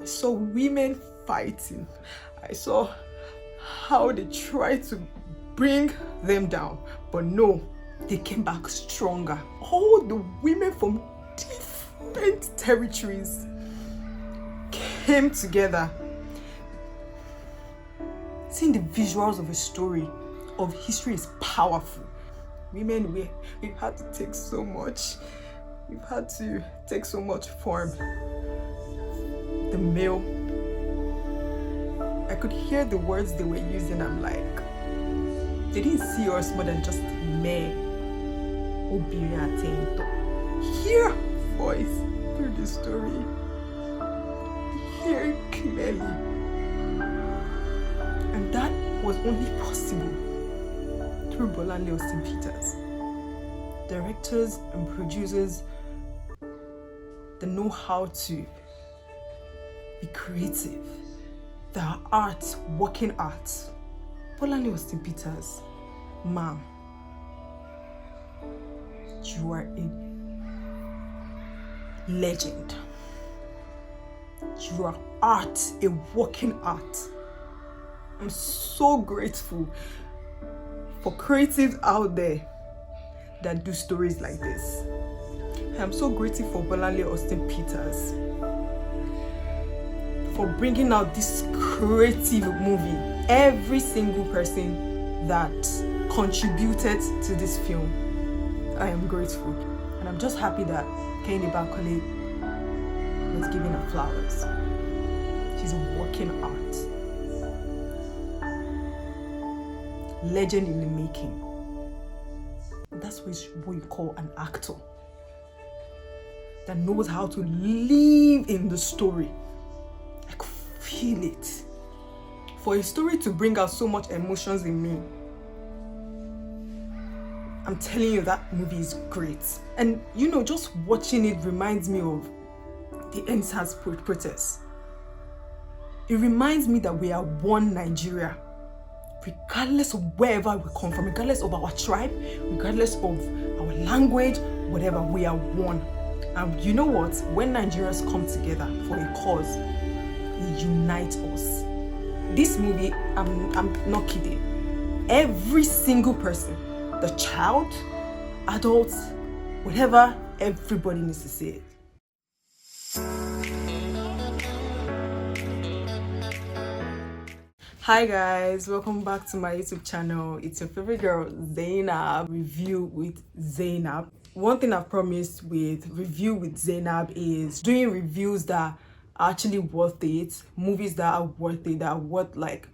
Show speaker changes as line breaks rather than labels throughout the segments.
I saw women fighting. I saw how they tried to bring them down, but no, they came back stronger. All the women from different territories came together. Seeing the visuals of a story of history is powerful. Women, we've had to take so much. We've had to take so much from the male. I could hear the words they were using. I'm like, they didn't see us more than just men. Hear voice through the story. Hear it clearly. And that was only possible through Bolanle Austen-Peters. Directors and producers that know how to be creative. There are art, working art. Bolanle Austen-Peters, ma'am, you are a legend. You are art, a working art. I'm so grateful for creatives out there that do stories like this. I'm so grateful for Bolanle Austen-Peters for bringing out this creative movie. Every single person that contributed to this film, I am grateful. And I'm just happy that Kehinde Bankole was giving her flowers. She's a working art. Legend in the making. That's what you call an actor. That knows how to live in the story. Like, feel it. For a story to bring out so much emotions in me, I'm telling you, that movie is great. And you know, just watching it reminds me of the EndSARS protests. It reminds me that we are one Nigeria. Regardless of wherever we come from, regardless of our tribe, regardless of our language, whatever, we are one. And you know what? When Nigerians come together for a cause, it unites us. This movie, I'm not kidding. Every single person, the child, adults, whatever, everybody needs to see it. Hi guys, welcome back to my YouTube channel. It's your favorite girl, Zainab. Review with Zainab. One thing I've promised with Review with Zainab is doing reviews that are actually worth it. Movies that are worth it, that are worth, like,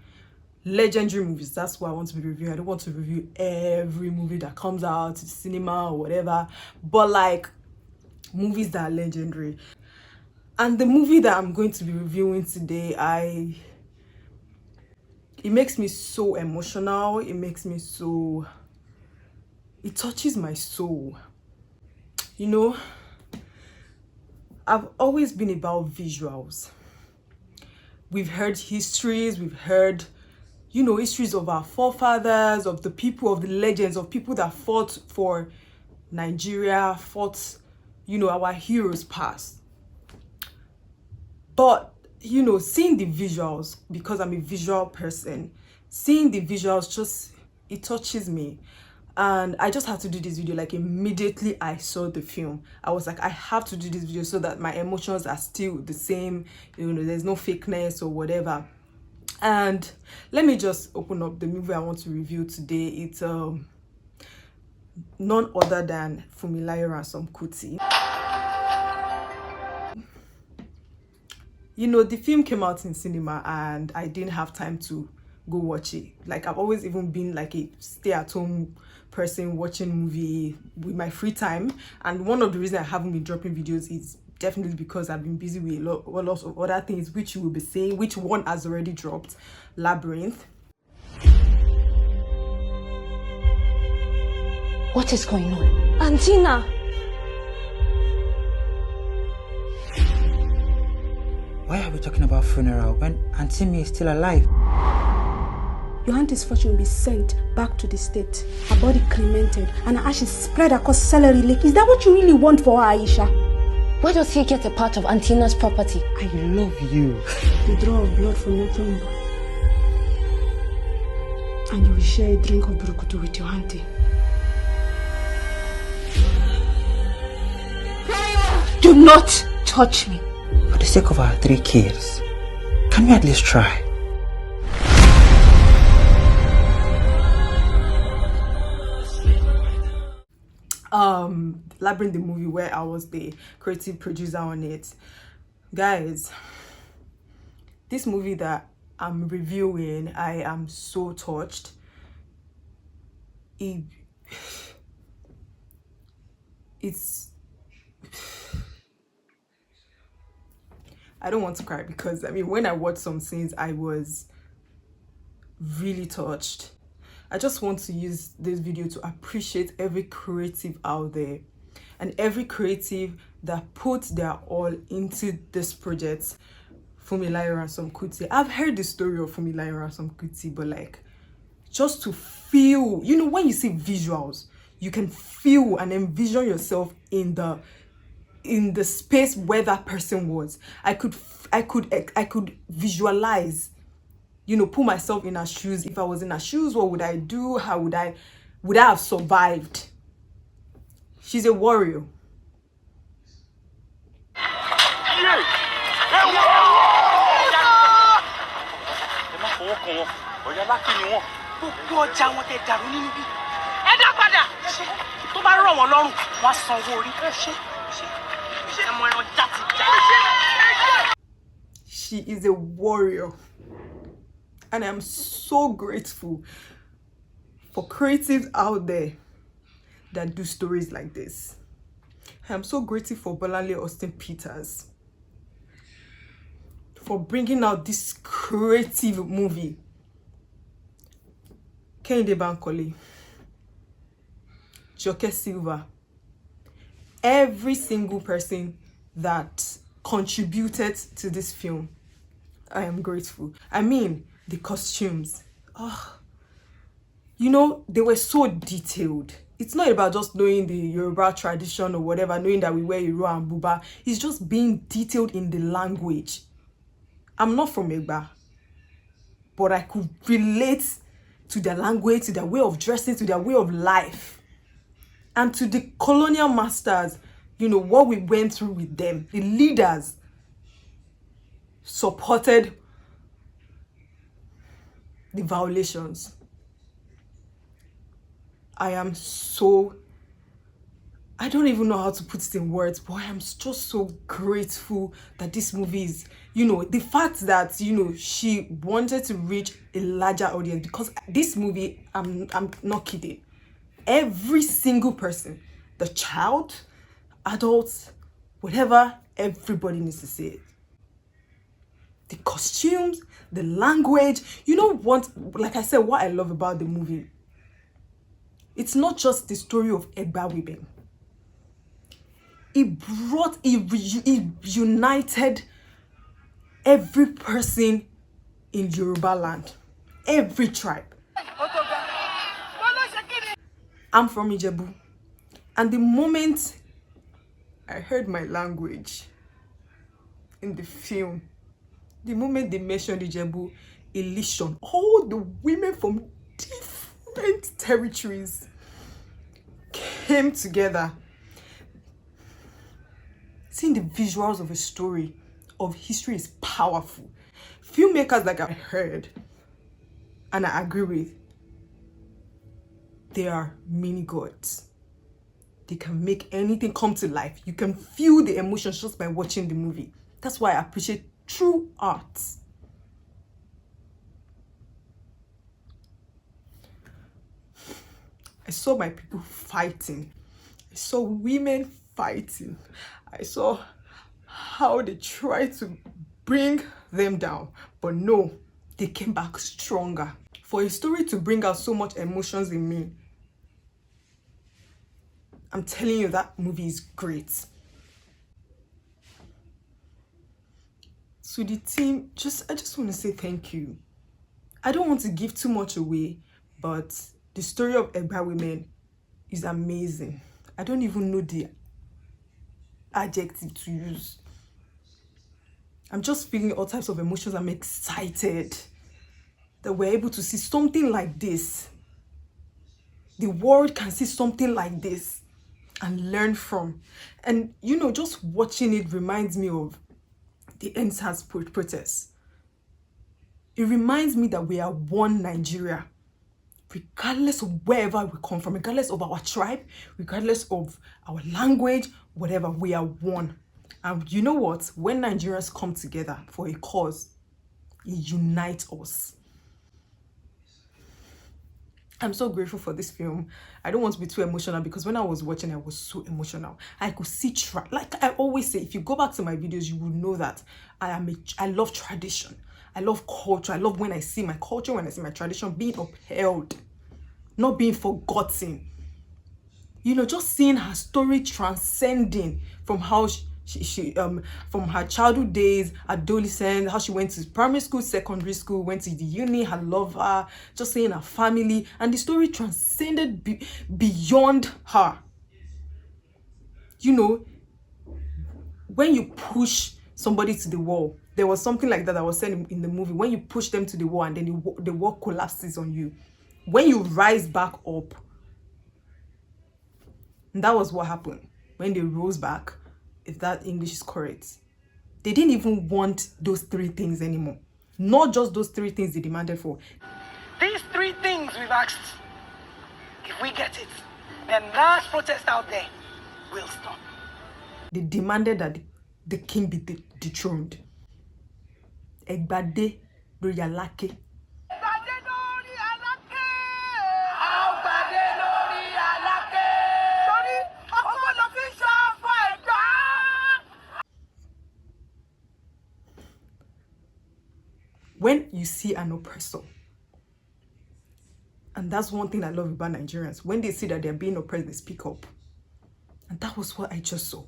legendary movies. That's what I want to be reviewing. I don't want to review every movie that comes out to cinema or whatever, but like movies that are legendary. And the movie that I'm going to be reviewing today, it makes me so emotional. It makes me so, it touches my soul. You know, I've always been about visuals. We've heard histories, we've heard, you know, histories of our forefathers, of the people, of the legends, of people that fought for Nigeria, fought, you know, our heroes past. But, you know, seeing the visuals, because I'm a visual person, seeing the visuals just, it touches me. And I just had to do this video. Like, immediately I saw the film, I was like, I have to do this video so that my emotions are still the same, you know, there's no fakeness or whatever. And let me just open up the movie I want to review today. It's none other than Funmilayo Ransome-Kuti. You know, the film came out in cinema and I didn't have time to go watch it. Like, I've always even been like a stay-at-home person watching movie with my free time. And one of the reasons I haven't been dropping videos is definitely because I've been busy with a lot of other things, which you will be seeing, which one has already dropped, Labyrinth.
What is going on? Antina!
Why are we talking about funeral when Auntie Me is still alive?
Your auntie's fortune will be sent back to the state, her body cremated, and her ashes spread across Celery Lake. Is that what you really want for her, Aisha?
Where does he get a part of Antina's property?
I love you.
The draw of blood from your thumb. And you will share a drink of burukutu with your auntie.
Do not touch me.
For the sake of our 3 kids, can we at least try?
Labyrinth, the movie where I was the creative producer on it. Guys, this movie that I'm reviewing, I am so touched. It's I don't want to cry because I mean when I watched some scenes I was really touched. I just want to use this video to appreciate every creative out there and every creative that put their all into this project. Funmilayo Ransome-Kuti. I've heard the story of Funmilayo Ransome-Kuti, but like just to feel, you know, when you see visuals, you can feel and envision yourself in the space where that person was. I could visualize, you know, put myself in her shoes. If I was in her shoes, what would I do? How would I have survived? She's a warrior. She is a warrior. And I'm so grateful for creatives out there that do stories like this. I'm so grateful for Bolanle Austen-Peters for bringing out this creative movie. Kehinde Bankole, Joke Silva, every single person that contributed to this film, I am grateful. I mean, the costumes, you know, they were so detailed. It's not about just knowing the Yoruba tradition or whatever, knowing that we wear Iro and Buba. It's just being detailed in the language. I'm not from Egba, but I could relate to their language, to their way of dressing, to their way of life. And to the colonial masters, you know, what we went through with them. The leaders supported the violations. I am so, I don't even know how to put it in words, but I am just so grateful that this movie is, you know, the fact that, you know, she wanted to reach a larger audience, because this movie, I'm not kidding, every single person, the child, adults, whatever, everybody needs to see it. The costumes, the language, you know what, like I said, what I love about the movie, it's not just the story of Egba women. It united every person in Yoruba land, every tribe. I'm from Ijebu, and the moment I heard my language in the film, the moment they mentioned Ijebu, Elation, all the women from different territories came together. Seeing the visuals of a story of history is powerful. Filmmakers, like I heard and I agree with, they are mini gods. They can make anything come to life. You can feel the emotions just by watching the movie. That's why I appreciate true art. I saw my people fighting. I saw women fighting. I saw how they tried to bring them down. But no, they came back stronger. For a story to bring out so much emotions in me, I'm telling you, that movie is great. So the team, I just want to say thank you. I don't want to give too much away, but the story of Egba women is amazing. I don't even know adjective to use. I'm just feeling all types of emotions. I'm excited that we're able to see something like this. The world can see something like this and learn from. And you know, just watching it reminds me of the EndSARS protest. It reminds me that we are one Nigeria, regardless of wherever we come from, regardless of our tribe, regardless of our language, whatever, we are one. And you know what? When Nigerians come together for a cause, it unites us. I'm so grateful for this film. I don't want to be too emotional because when I was watching, I was so emotional. I could see, like I always say, if you go back to my videos, you will know that I love tradition. I love culture. I love when I see my culture, when I see my tradition being upheld, not being forgotten. You know, just seeing her story transcending from how she from her childhood days, adolescence, how she went to primary school, secondary school, went to the uni, her lover, just seeing her family, and the story transcended beyond her. You know, when you push somebody to the wall, there was something like that I was saying in the movie. When you push them to the wall and then the wall collapses on you, when you rise back up, and that was what happened when they rose back. If that English is correct, they didn't even want those three things anymore. Not just those three things they demanded for.
These three things we've asked, if we get it, then large protest out there will stop.
They demanded that the king be dethroned. Egbade Royalake. When you see an oppressor, and that's one thing I love about Nigerians, when they see that they're being oppressed, they speak up. And that was what I just saw.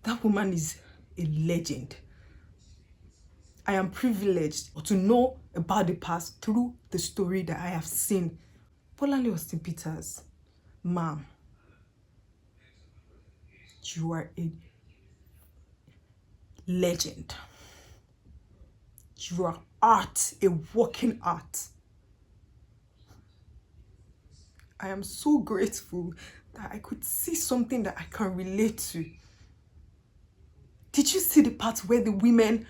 That woman is a legend. I am privileged to know about the past through the story that I have seen. Bolanle Austen-Peters, ma'am, you are a legend. You are art, a walking art. I am so grateful that I could see something that I can relate to. Did you see the part where the women,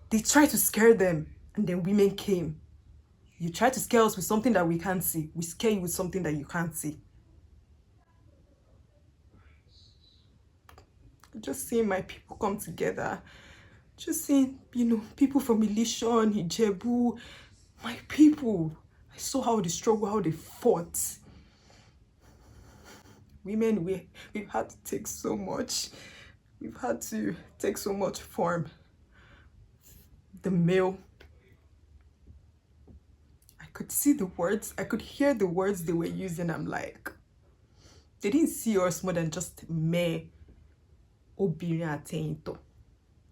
they tried to scare them and then women came? You try to scare us with something that we can't see. We scare you with something that you can't see. Just seeing my people come together. Just seeing, you know, people from Ilishon, Ijebu, my people. I saw how they struggled, how they fought. Women, we've had to take so much. We've had to take so much from the male. I could see the words, I could hear the words they were using. I'm like, they didn't see us more than just me, Obirin Atento.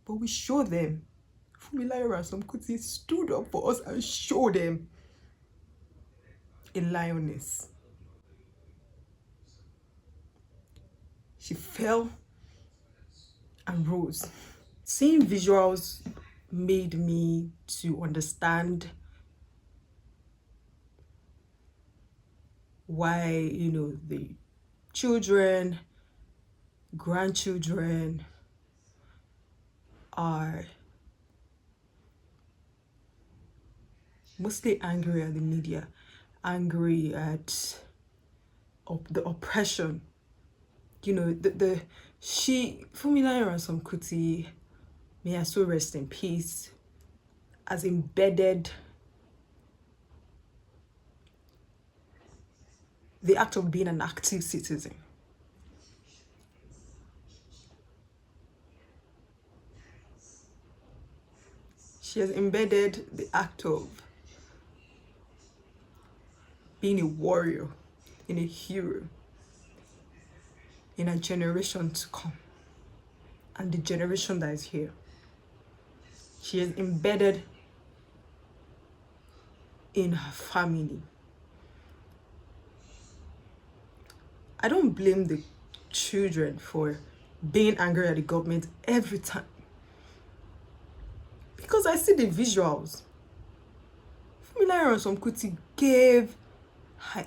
But we showed them. Funmilayo Ransome-Kuti stood up for us and showed them a lioness. She fell and rose. Seeing visuals made me to understand why, you know, the children, grandchildren are mostly angry at the media, angry at the oppression. You know, Funmilayo Ransome-Kuti, may her soul rest in peace, has embedded the act of being an active citizen. She has embedded the act of being a warrior and a hero in a generation to come and the generation that is here. She has embedded in her family. I don't blame the children for being angry at the government every time. Because I see the visuals. Funmilayo Ransome-Kuti gave her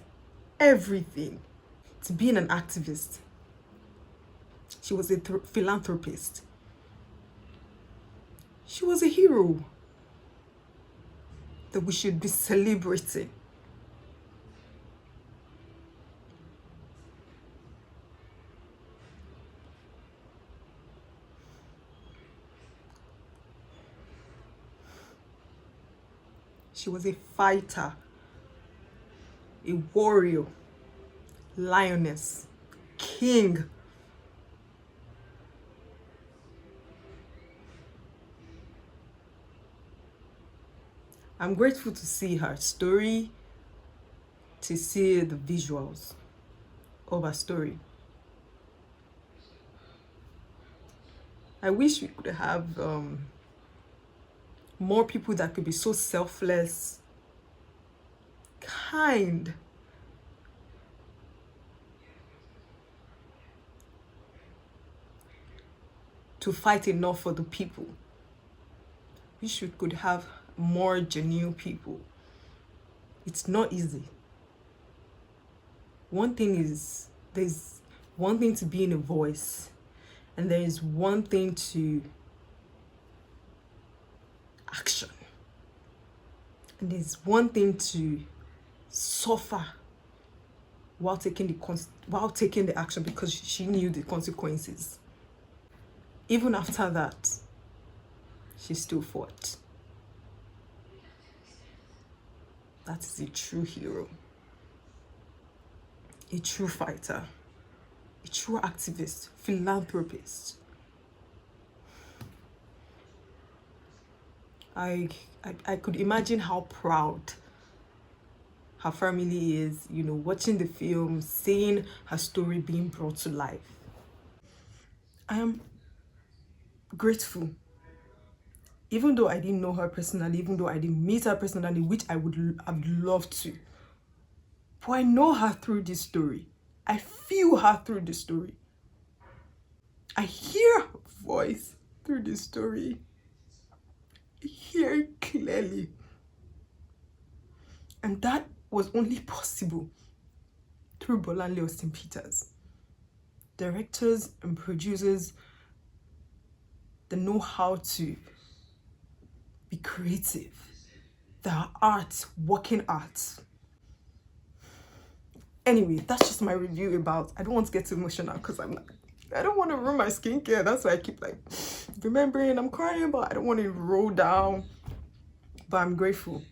everything to being an activist. She was a philanthropist. She was a hero that we should be celebrating. She was a fighter, a warrior, lioness, king. I'm grateful to see her story, to see the visuals of her story. I wish we could have more people that could be so selfless, kind, to fight enough for the people. Wish we could have more genuine people. It's not easy. One thing is, there's one thing to be in a voice, and there is one thing to action. And there's one thing to suffer while taking the action, because she knew the consequences. Even after that, she still fought. That is a true hero, a true fighter, a true activist, philanthropist. I could imagine how proud her family is, you know, watching the film, seeing her story being brought to life. I am grateful. Even though I didn't know her personally, even though I didn't meet her personally, which I would have loved to. But I know her through this story. I feel her through this story. I hear her voice through this story. I hear it clearly. And that was only possible through Bolanle Austen-Peters. Directors and producers that know how to be creative. There are art, working art. Anyway, that's just my review about. I don't want to get too emotional because I don't want to ruin my skincare. That's why I keep like remembering I'm crying, but I don't want to roll down. But I'm grateful.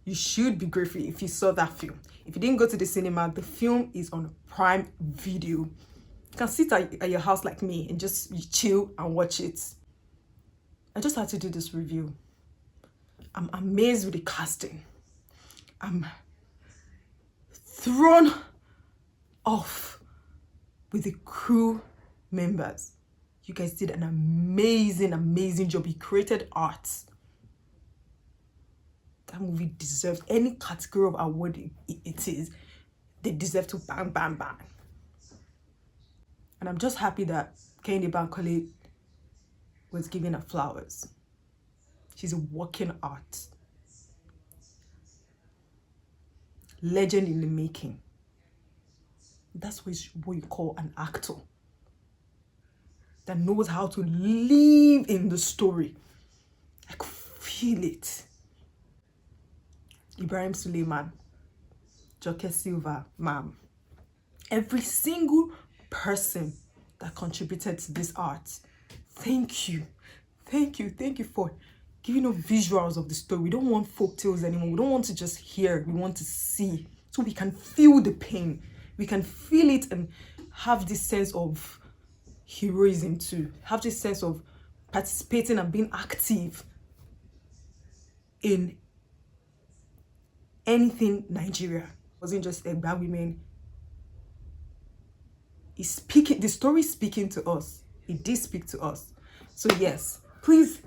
You should be grateful if you saw that film. If you didn't go to the cinema, the film is on Prime Video. You can sit at your house like me and just chill and watch it. I just had to do this review. I'm amazed with the casting. I'm thrown off with the crew members. You guys did an amazing job. You created art. That movie deserves any category of award it is. They deserve to bang. And I'm just happy that Kehinde Bankole was giving her flowers. She's a working art. Legend in the making. That's what you call an actor. That knows how to live in the story. I could feel it. Ibrahim Suleiman, Joke Silva, ma'am. Every single person that contributed to this art. Thank you for giving us visuals of the story. We don't want folk tales anymore. We don't want to just hear. We want to see, so we can feel the pain. We can feel it and have this sense of heroism too. Have this sense of participating and being active in anything Nigeria. It wasn't just about women. The story is speaking to us. It did speak to us. So yes, please,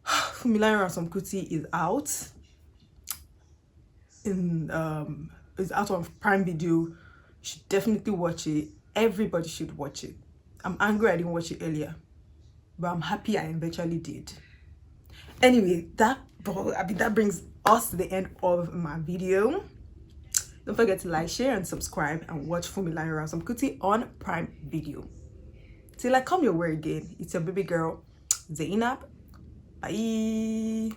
Funmilayo Ransome-Kuti is out. Is out on Prime Video. You should definitely watch it. Everybody should watch it. I'm angry I didn't watch it earlier, but I'm happy I eventually did. Anyway, that brings us to the end of my video. Don't forget to like, share, and subscribe, and watch Funmilayo Ransome-Kuti on Prime Video. Till I come your way again, it's your baby girl, Zainab. Bye.